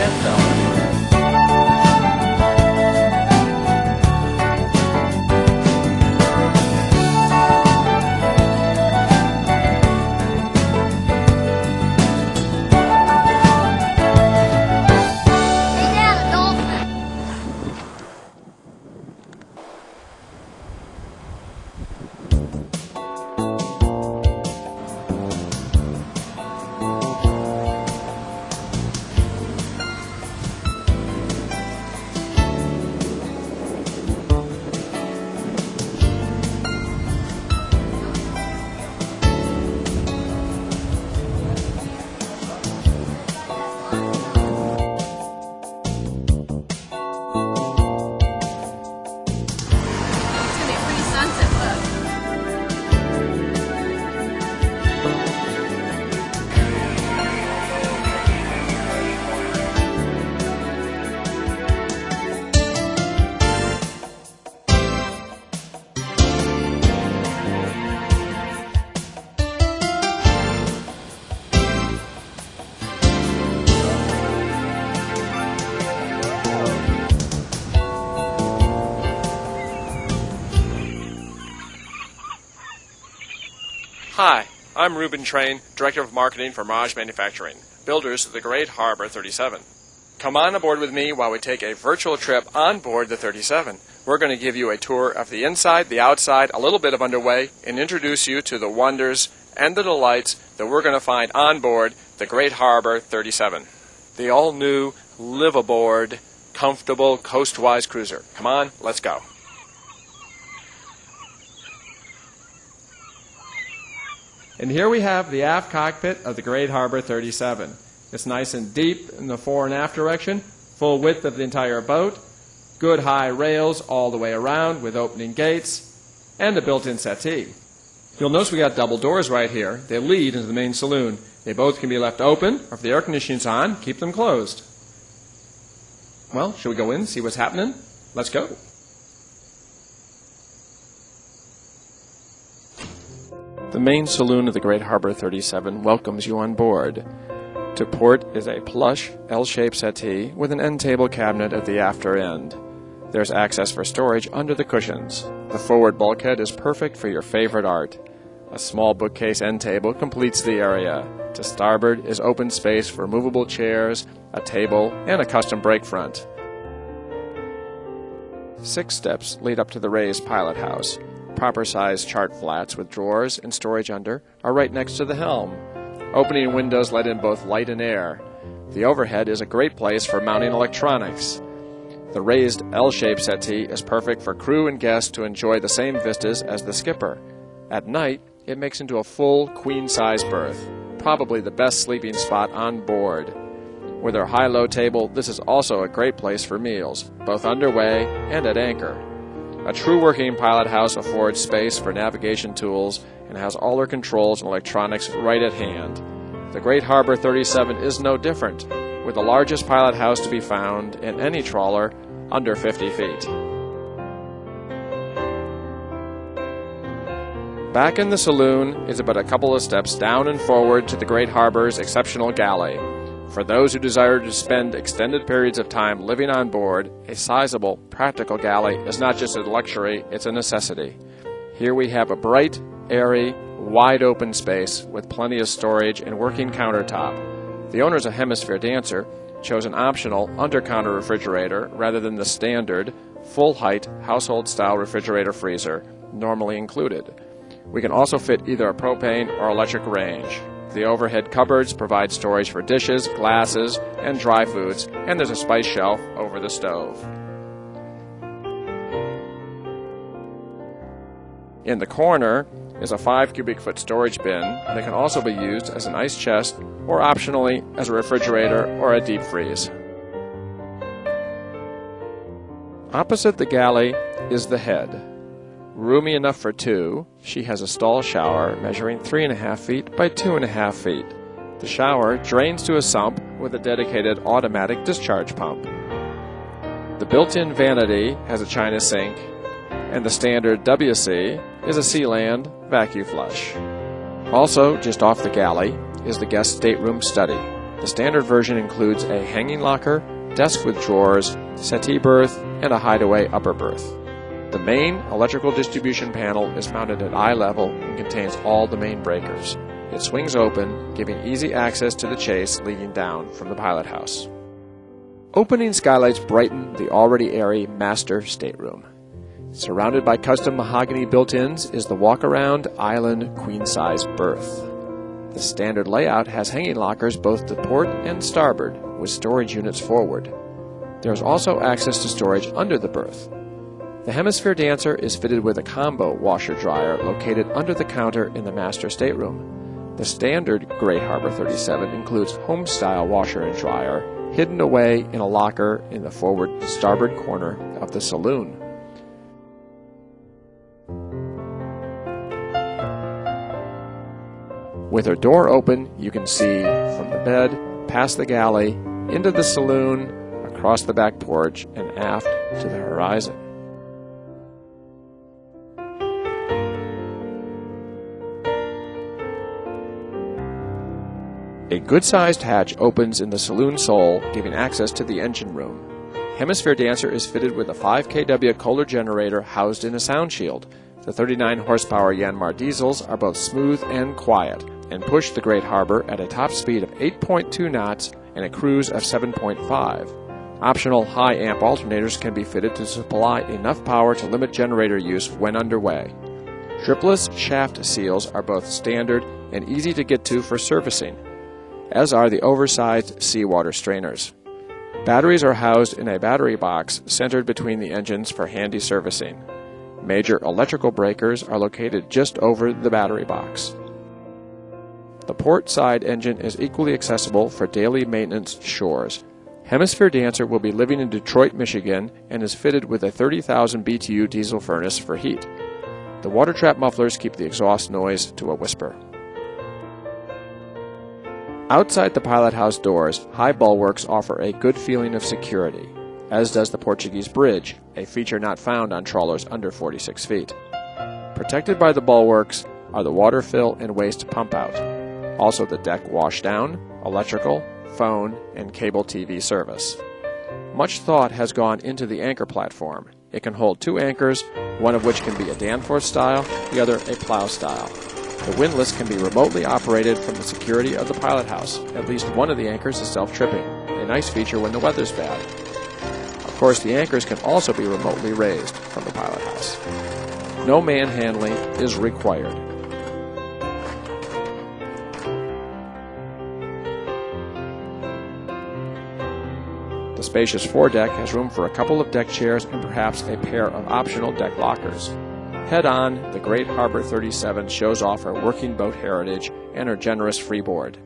$10. Hi, I'm Ruben Train, Director of Marketing for Mirage Manufacturing, builders of the Great Harbor 37. Come on aboard with me while we take a virtual trip on board the 37. We're going to give you a tour of the inside, the outside, a little bit of underway, and introduce you to the wonders and the delights that we're going to find on board the Great Harbor 37. The all-new, live-aboard, comfortable, coast-wise cruiser. Come on, let's go. And here we have the aft cockpit of the Great Harbor 37. It's nice and deep in the fore and aft direction, full width of the entire boat, good high rails all the way around with opening gates, and a built-in settee. You'll notice we got double doors right here. They lead into the main saloon. They both can be left open, or if the air conditioning's on, keep them closed. Well, should we go in and see what's happening? Let's go. The main saloon of the Great Harbor 37 welcomes you on board. To port is a plush L-shaped settee with an end table cabinet at the after end. There's access for storage under the cushions. The forward bulkhead is perfect for your favorite art. A small bookcase end table completes the area. To starboard is open space for movable chairs, a table, and a custom brake front. 6 steps lead up to the raised pilot house. Proper-sized chart flats with drawers and storage under are right next to the helm. Opening windows let in both light and air. The overhead is a great place for mounting electronics. The raised L-shaped settee is perfect for crew and guests to enjoy the same vistas as the skipper. At night, it makes into a full queen-size berth, probably the best sleeping spot on board. With our high-low table, this is also a great place for meals, both underway and at anchor. A true working pilot house affords space for navigation tools and has all our controls and electronics right at hand. The Great Harbor 37 is no different, with the largest pilot house to be found in any trawler under 50 feet. Back in the saloon is about a couple of steps down and forward to the Great Harbor's exceptional galley. For those who desire to spend extended periods of time living on board, a sizable, practical galley is not just a luxury, it's a necessity. Here we have a bright, airy, wide-open space with plenty of storage and working countertop. The owner's a hemisphere dancer, chose an optional under-counter refrigerator rather than the standard, full-height, household-style refrigerator freezer, normally included. We can also fit either a propane or electric range. The overhead cupboards provide storage for dishes, glasses, and dry foods, and there's a spice shelf over the stove. In the corner is a 5 cubic foot storage bin that can also be used as an ice chest or optionally as a refrigerator or a deep freeze. Opposite the galley is the head. Roomy enough for 2, she has a stall shower measuring 3.5 feet by 2.5 feet. The shower drains to a sump with a dedicated automatic discharge pump. The built-in vanity has a china sink, and the standard WC is a Sealand vacuum flush. Also, just off the galley, is the guest stateroom study. The standard version includes a hanging locker, desk with drawers, settee berth, and a hideaway upper berth. The main electrical distribution panel is mounted at eye level and contains all the main breakers. It swings open, giving easy access to the chase leading down from the pilot house. Opening skylights brighten the already airy master stateroom. Surrounded by custom mahogany built-ins is the walk-around island queen-size berth. The standard layout has hanging lockers both to port and starboard, with storage units forward. There is also access to storage under the berth. The Hemisphere Dancer is fitted with a combo washer-dryer located under the counter in the master stateroom. The standard Great Harbor 37 includes home-style washer and dryer, hidden away in a locker in the forward starboard corner of the saloon. With her door open, you can see from the bed, past the galley, into the saloon, across the back porch, and aft to the horizon. A good-sized hatch opens in the saloon sole, giving access to the engine room. Hemisphere Dancer is fitted with a 5 kW Kohler generator housed in a sound shield. The 39 horsepower Yanmar diesels are both smooth and quiet, and push the Great Harbor at a top speed of 8.2 knots and a cruise of 7.5. Optional high-amp alternators can be fitted to supply enough power to limit generator use when underway. Dripless shaft seals are both standard and easy to get to for servicing, as are the oversized seawater strainers. Batteries are housed in a battery box centered between the engines for handy servicing. Major electrical breakers are located just over the battery box. The port side engine is equally accessible for daily maintenance chores. Hemisphere Dancer will be living in Detroit, Michigan, and is fitted with a 30,000 BTU diesel furnace for heat. The water trap mufflers keep the exhaust noise to a whisper. Outside the pilot house doors, high bulwarks offer a good feeling of security, as does the Portuguese bridge, a feature not found on trawlers under 46 feet. Protected by the bulwarks are the water fill and waste pump out. Also the deck washdown, electrical, phone, and cable TV service. Much thought has gone into the anchor platform. It can hold 2 anchors, one of which can be a Danforth style, the other a plow style. The windlass can be remotely operated from the security of the pilot house. At least one of the anchors is self-tripping, a nice feature when the weather's bad. Of course, the anchors can also be remotely raised from the pilot house. No manhandling is required. The spacious foredeck has room for a couple of deck chairs and perhaps a pair of optional deck lockers. Head on, the Great Harbor 37 shows off her working boat heritage and her generous freeboard.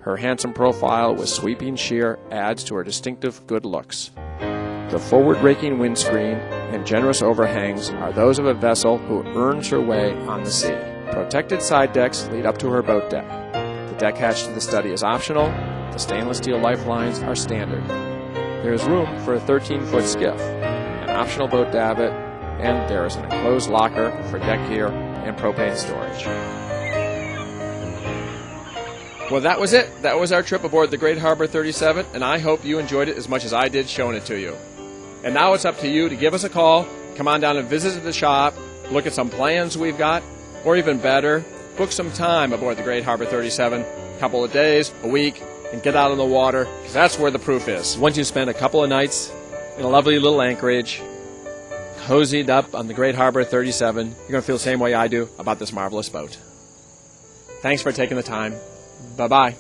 Her handsome profile with sweeping sheer adds to her distinctive good looks. The forward-raking windscreen and generous overhangs are those of a vessel who earns her way on the sea. Protected side decks lead up to her boat deck. The deck hatch to the study is optional. The stainless steel lifelines are standard. There is room for a 13-foot skiff, an optional boat davit, and there is an enclosed locker for deck gear and propane storage. Well, that was it. That was our trip aboard the Great Harbor 37, and I hope you enjoyed it as much as I did showing it to you. And now it's up to you to give us a call, come on down and visit the shop, look at some plans we've got, or even better, book some time aboard the Great Harbor 37, a couple of days, a week, and get out on the water, because that's where the proof is. Once you spend a couple of nights in a lovely little anchorage, cozied up on the Great Harbor 37, you're going to feel the same way I do about this marvelous boat. Thanks for taking the time. Bye-bye.